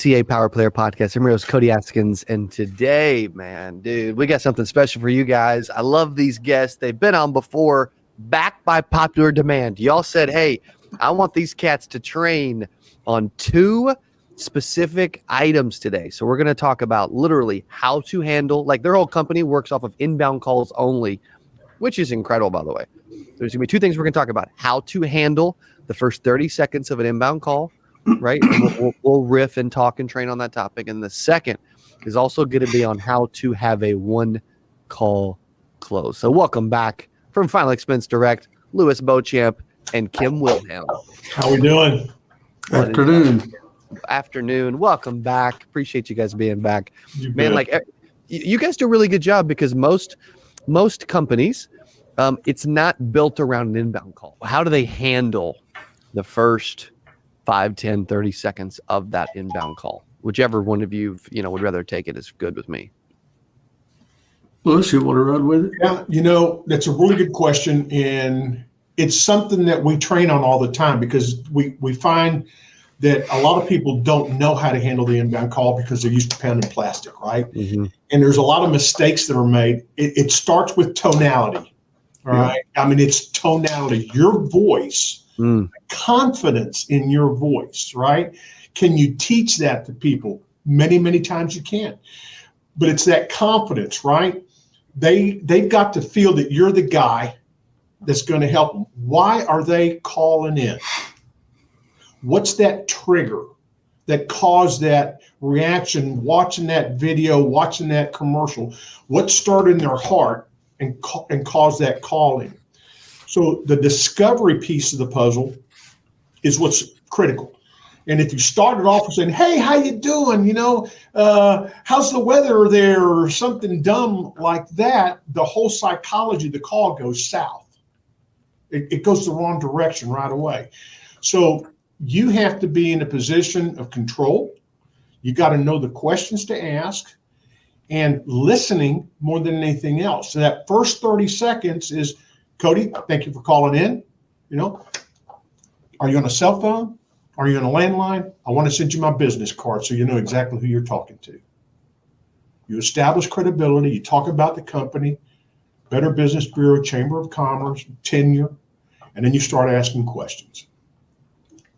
CA Power Player Podcast. I'm your host, Cody Askins, and today, man, dude, we got something special for you guys. I love these guests. They've been on before, backed by popular demand. Y'all said, hey, I want these cats to train on 2 specific items today. So we're going to talk about literally how to handle, like their whole company works off of inbound calls only, which is incredible, by the way. There's going to be 2 things we're going to talk about: how to handle the first 30 seconds of an inbound call, right? And we'll riff and talk and train on that topic. And the second is also going to be on how to have a 1-call close. So welcome back from Final Expense Direct, Louis Beauchamp and Kim Wilhelm. How we doing? Afternoon. Welcome back. Appreciate you guys being back. Man, like you guys do a really good job, because most companies, it's not built around an inbound call. How do they handle the first 5, 10, 30 seconds of that inbound call? Whichever one of you, would rather take it is good with me. Louis, you want to run with it? Yeah, that's a really good question. And it's something that we train on all the time, because we find that a lot of people don't know how to handle the inbound call because they're used to pounding plastic, right? Mm-hmm. And there's a lot of mistakes that are made. It starts with tonality, all right? I mean, it's tonality, your voice, confidence in your voice, right? Can you teach that to people? Many, many times you can. But it's that confidence, right? They've got to feel that you're the guy that's going to help them. Why are they calling in? What's that trigger that caused that reaction, watching that video, watching that commercial? What started in their heart and caused that calling? So the discovery piece of the puzzle is what's critical. And if you started off with saying, hey, how you doing? How's the weather there? Or something dumb like that, the whole psychology of the call goes south. It goes the wrong direction right away. So you have to be in a position of control. You got to know the questions to ask, and listening more than anything else. So that first 30 seconds is, Cody, thank you for calling in. Are you on a cell phone? Are you on a landline? I want to send you my business card so you know exactly who you're talking to. You establish credibility. You talk about the company, Better Business Bureau, Chamber of Commerce, tenure, and then you start asking questions.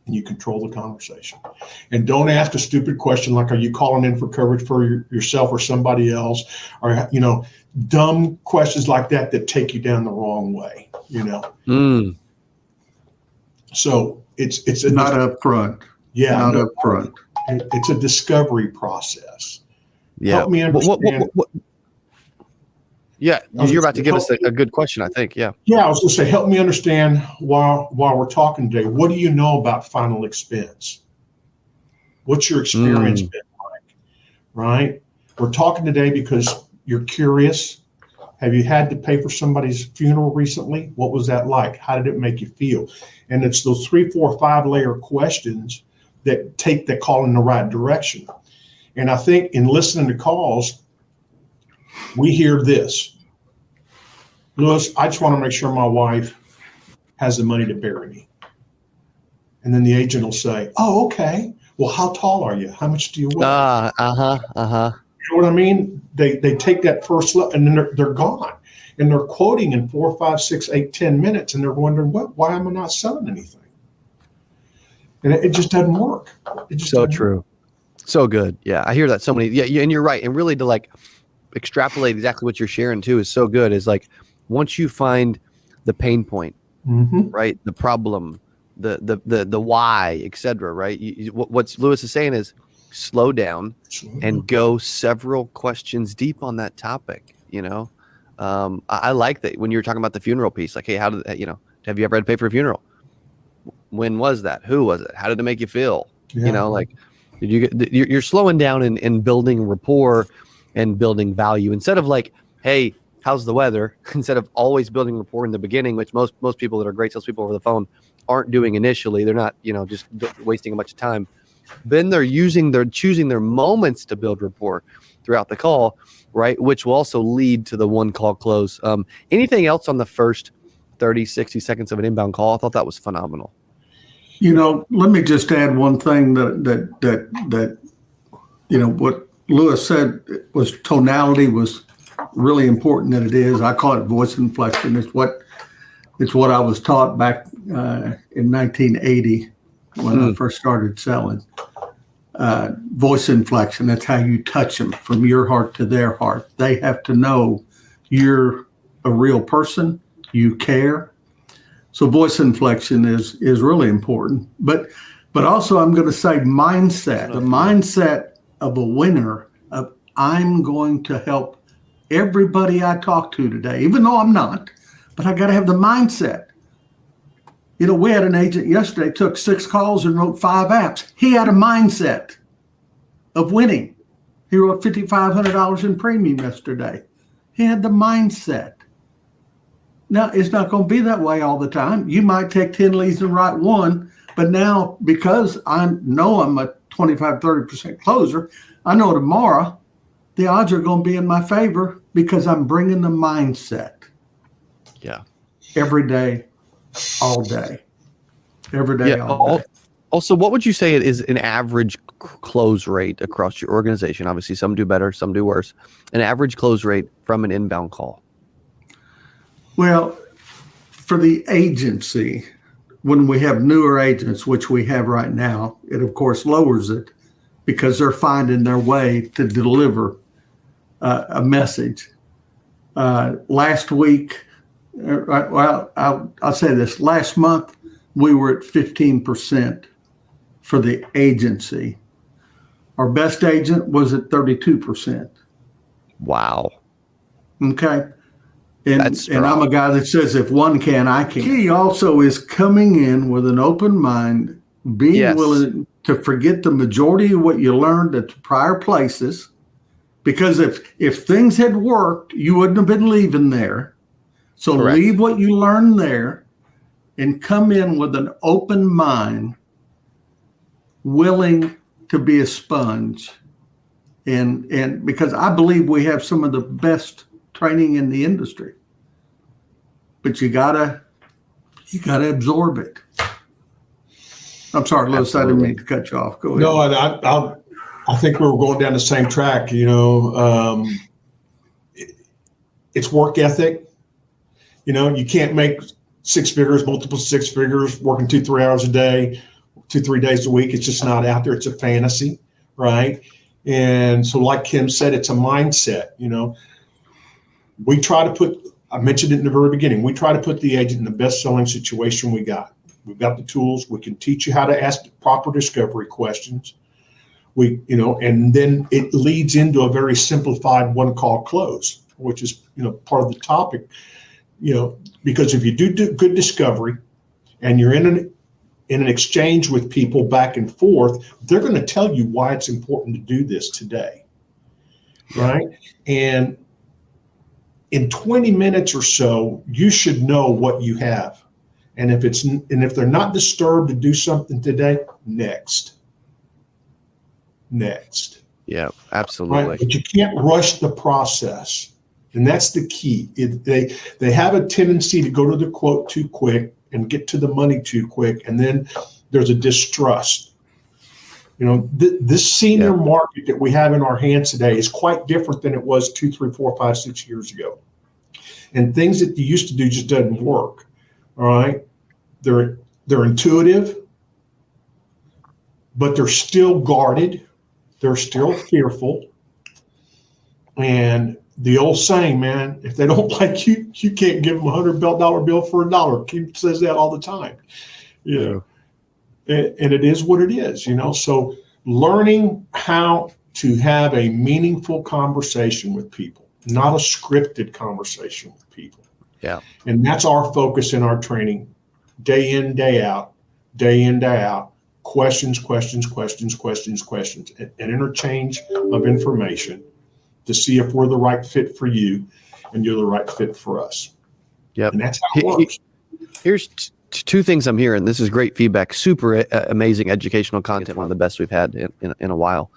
And you control the conversation. And don't ask a stupid question like, are you calling in for coverage for yourself or somebody else? Or, dumb questions like that take you down the wrong way, So it's not up front. Yeah. Not up front. It's a discovery process. Yeah. Help me understand. Yeah, you're about to give us a good question, I think. Yeah. Yeah, I was going to say, help me understand while we're talking today. What do you know about final expense? What's your experience been like? Right? We're talking today because you're curious. Have you had to pay for somebody's funeral recently? What was that like? How did it make you feel? And it's those 3, 4, 5 layer questions that take the call in the right direction. And I think in listening to calls, we hear this. Louis, I just want to make sure my wife has the money to bury me. And then the agent will say, oh, okay. Well, how tall are you? How much do you weigh? You know what I mean? They take that first look, and then they're gone. And they're quoting in 4, 5, 6, 8, 10 minutes, and they're wondering, why am I not selling anything? And it just doesn't work. It just so true. Work. So good. Yeah, I hear that so many. Yeah, and you're right. And really to extrapolate exactly what you're sharing too is so good. Is once you find the pain point, right, the problem, the why, etc., right? What Louis is saying is slow down and go several questions deep on that topic. I like that when you're talking about the funeral piece. Like, hey, how did have you ever had to pay for a funeral? When was that? Who was it? How did it make you feel? Yeah. You're slowing down and building rapport and building value instead of hey, how's the weather? Instead of always building rapport in the beginning, which most people that are great salespeople over the phone aren't doing initially. They're not, just wasting a bunch of time. Then they're choosing their moments to build rapport throughout the call, right? Which will also lead to the 1-call close. Anything else on the first 30, 60 seconds of an inbound call? I thought that was phenomenal. Let me just add one thing that what Lewis said was tonality was really important, that it is. I call it voice inflection. It's what I was taught back in 1980 when I first started selling. Voice inflection, that's how you touch them, from your heart to their heart. They have to know you're a real person, you care. So voice inflection is really important. But also I'm going to say mindset, the mindset of a winner, of I'm going to help everybody I talk to today, even though I'm not, but I got to have the mindset. We had an agent yesterday, took 6 calls and wrote 5 apps. He had a mindset of winning. He wrote $5,500 in premium yesterday. He had the mindset. Now, it's not going to be that way all the time. You might take 10 leads and write 1, but now because I know I'm a 25, 30% closer, I know tomorrow the odds are going to be in my favor because I'm bringing the mindset. Yeah. Every day, all day. Every day, all day. Also, what would you say is an average close rate across your organization? Obviously, some do better, some do worse. An average close rate from an inbound call. Well, for the agency, when we have newer agents, which we have right now, it of course lowers it because they're finding their way to deliver a message. Last week, I'll say this, last month, we were at 15% for the agency. Our best agent was at 32%. Wow. Okay. And I'm a guy that says if one can, I can. He also is coming in with an open mind, being willing to forget the majority of what you learned at the prior places. Because if things had worked, you wouldn't have been leaving there. So Correct. Leave what you learned there and come in with an open mind, willing to be a sponge. And because I believe we have some of the best training in the industry, but you gotta absorb it. I'm sorry, Lewis, I didn't mean to cut you off. Go ahead. No, I think we were going down the same track. It's work ethic. You can't make 6 figures, multiple 6 figures, working 2-3 hours a day, 2-3 days a week. It's just not out there. It's a fantasy, right? And so, like Kim said, it's a mindset. We try to put, I mentioned it in the very beginning, we try to put the agent in the best selling situation we got. We've got the tools. We can teach you how to ask proper discovery questions. And then it leads into a very simplified one-call close, which is, part of the topic, because if you do good discovery and you're in an exchange with people back and forth, they're going to tell you why it's important to do this today, right? And in 20 minutes or so, you should know what you have. And if they're not disturbed to do something today, next. Yeah, absolutely. Right? But you can't rush the process. And that's the key. They have a tendency to go to the quote too quick and get to the money too quick. And then there's a distrust. This senior market that we have in our hands today is quite different than it was 2, 3, 4, 5, 6 years ago. And things that you used to do just doesn't work. All right. They're intuitive, but they're still guarded. They're still fearful. And the old saying, man, if they don't like you, you can't give them $100 bill for $1. Kim says that all the time. And it is what it is, So learning how to have a meaningful conversation with people, not a scripted conversation with people. Yeah. And that's our focus in our training, day in, day out, questions, an interchange of information to see if we're the right fit for you and you're the right fit for us. Yep. And that's how it works. Here's 2 things I'm hearing. This is great feedback, super amazing educational content, one of the best we've had in a while.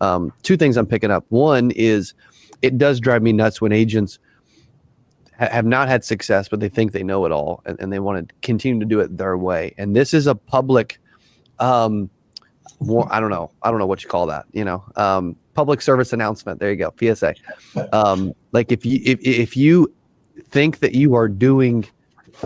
2 things I'm picking up. One is it does drive me nuts when agents have not had success, but they think they know it all and they want to continue to do it their way. And this is a public I don't know what you call that, public service announcement. There you go. PSA. Like if you think that you are doing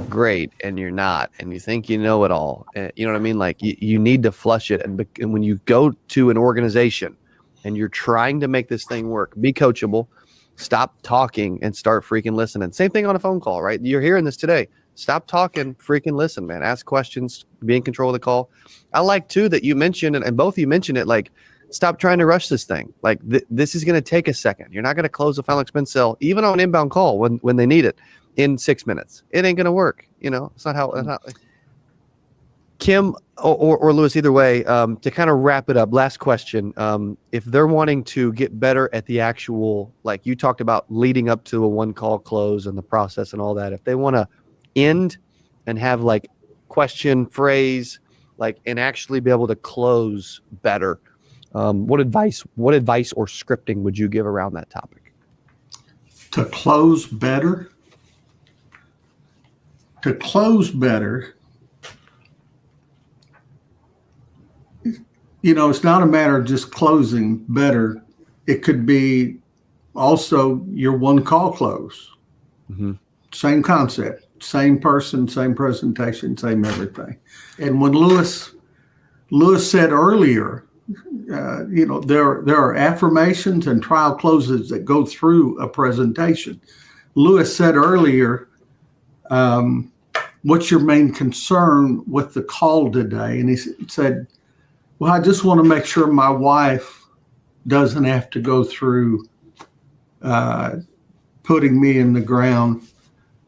great and you're not, and you think you know it all, you know what I mean? Like you need to flush it. And when you go to an organization and you're trying to make this thing work, be coachable, stop talking and start freaking listening. Same thing on a phone call, right? You're hearing this today. Stop talking, freaking listen, man. Ask questions, be in control of the call. I like too that you mentioned, and both of you mentioned it, like stop trying to rush this thing. Like this is going to take a second. You're not going to close a final expense sale, even on an inbound call when they need it, in 6 minutes. It ain't going to work. It's not how. Kim or Lewis, either way, to kind of wrap it up, last question. If they're wanting to get better at the actual, like you talked about leading up to a one call close and the process and all that, if they want to end and have like question phrase, like, and actually be able to close better, what advice or scripting would you give around that topic? To close better? To close better, it's not a matter of just closing better. It could be also your one call close. Mm-hmm. Same concept, same person, same presentation, same everything. And when Lewis said earlier, there are affirmations and trial closes that go through a presentation. Lewis said earlier, what's your main concern with the call today? And he said, well, I just want to make sure my wife doesn't have to go through putting me in the ground,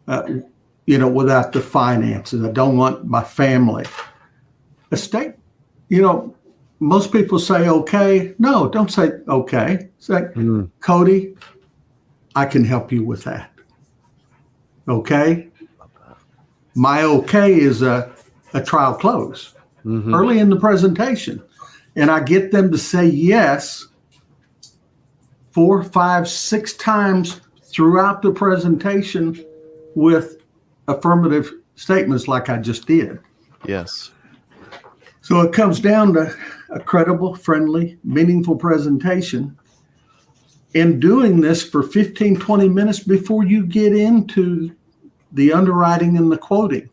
without the finances. I don't want my family. Estate, most people say, okay. No, don't say okay. Say, Cody, I can help you with that. Okay? My okay is a trial close early in the presentation. And I get them to say yes 4, 5, 6 times throughout the presentation with affirmative statements like I just did. Yes. So it comes down to a credible, friendly, meaningful presentation, and doing this for 15, 20 minutes before you get into the underwriting and the quoting.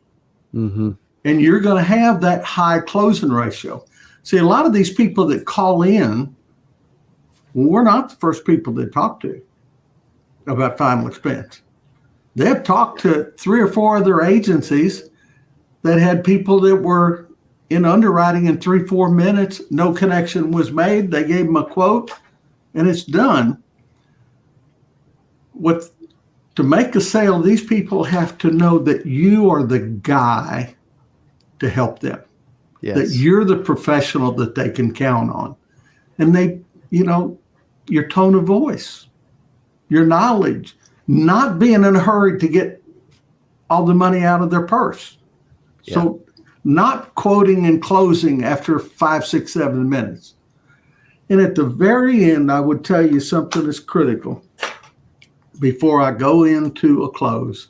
Mm-hmm. And you're going to have that high closing ratio. See, a lot of these people that call in, we're not the first people they talk to about final expense. They've talked to 3 or 4 other agencies that had people that were in underwriting in 3, 4 minutes. No connection was made. They gave them a quote and it's done. To make a sale, these people have to know that you are the guy to help them. Yes. That you're the professional that they can count on. And your tone of voice, your knowledge, not being in a hurry to get all the money out of their purse. Yeah. So not quoting and closing after 5, 6, 7 minutes. And at the very end, I would tell you something that's critical before I go into a close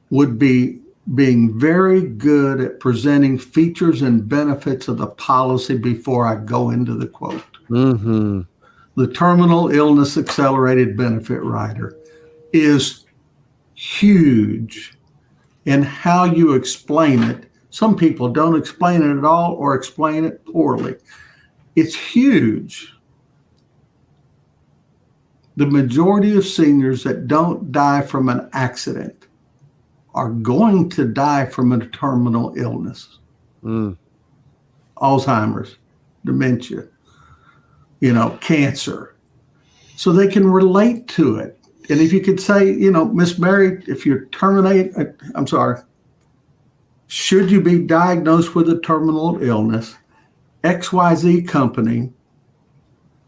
would be being very good at presenting features and benefits of the policy before I go into the quote. Mm-hmm. The terminal illness accelerated benefit rider is huge in how you explain it. Some people don't explain it at all or explain it poorly. It's huge. The majority of seniors that don't die from an accident are going to die from a terminal illness. Alzheimer's, dementia, cancer. So they can relate to it. And if you could say, Miss Mary, if you're should you be diagnosed with a terminal illness, XYZ company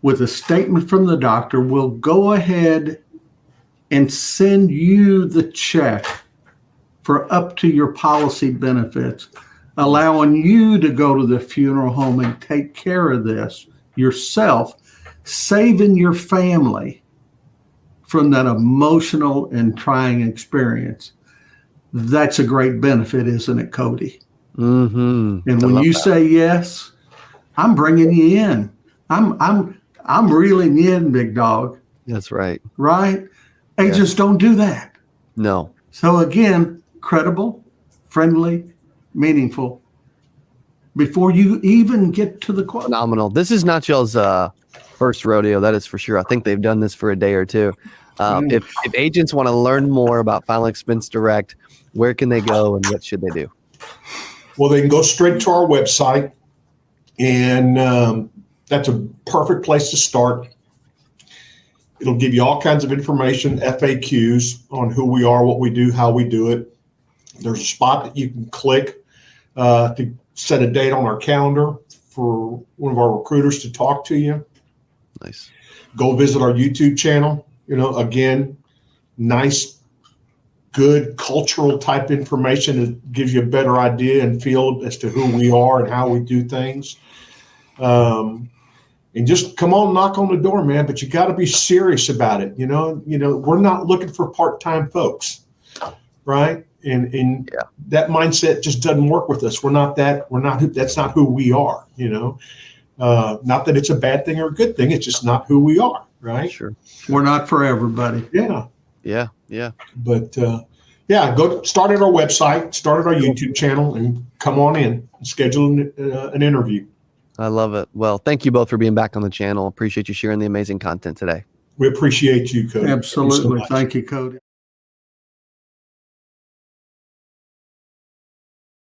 with a statement from the doctor will go ahead and send you the check for up to your policy benefits, allowing you to go to the funeral home and take care of this yourself, saving your family from that emotional and trying experience. That's a great benefit, isn't it, Cody? Mm-hmm. And when you say yes, I'm bringing you in. I'm reeling you in, big dog. That's right. Right? Agents don't do that. No. So again, credible, friendly, meaningful. Before you even get to the quote. Phenomenal. This is not y'all's first rodeo, that is for sure. I think they've done this for a day or two. If agents want to learn more about Final Expense Direct, where can they go and what should they do? Well, they can go straight to our website, and that's a perfect place to start. It'll give you all kinds of information, FAQs on who we are, what we do, how we do it. There's a spot that you can click to set a date on our calendar for one of our recruiters to talk to you. Nice. Go visit our YouTube channel. Again, nice, good cultural type information that gives you a better idea and feel as to who we are and how we do things. And just come on, knock on the door, man. But you got to be serious about it. We're not looking for part-time folks, right? And that mindset just doesn't work with us. That's not who we are. Not that it's a bad thing or a good thing. It's just not who we are, right? Sure. We're not for everybody. Yeah. Yeah. But go start at our website, start at our YouTube channel, and come on in and schedule an interview. I love it. Well, thank you both for being back on the channel. Appreciate you sharing the amazing content today. We appreciate you, Cody. Absolutely. Thank you so much. Thank you, Cody.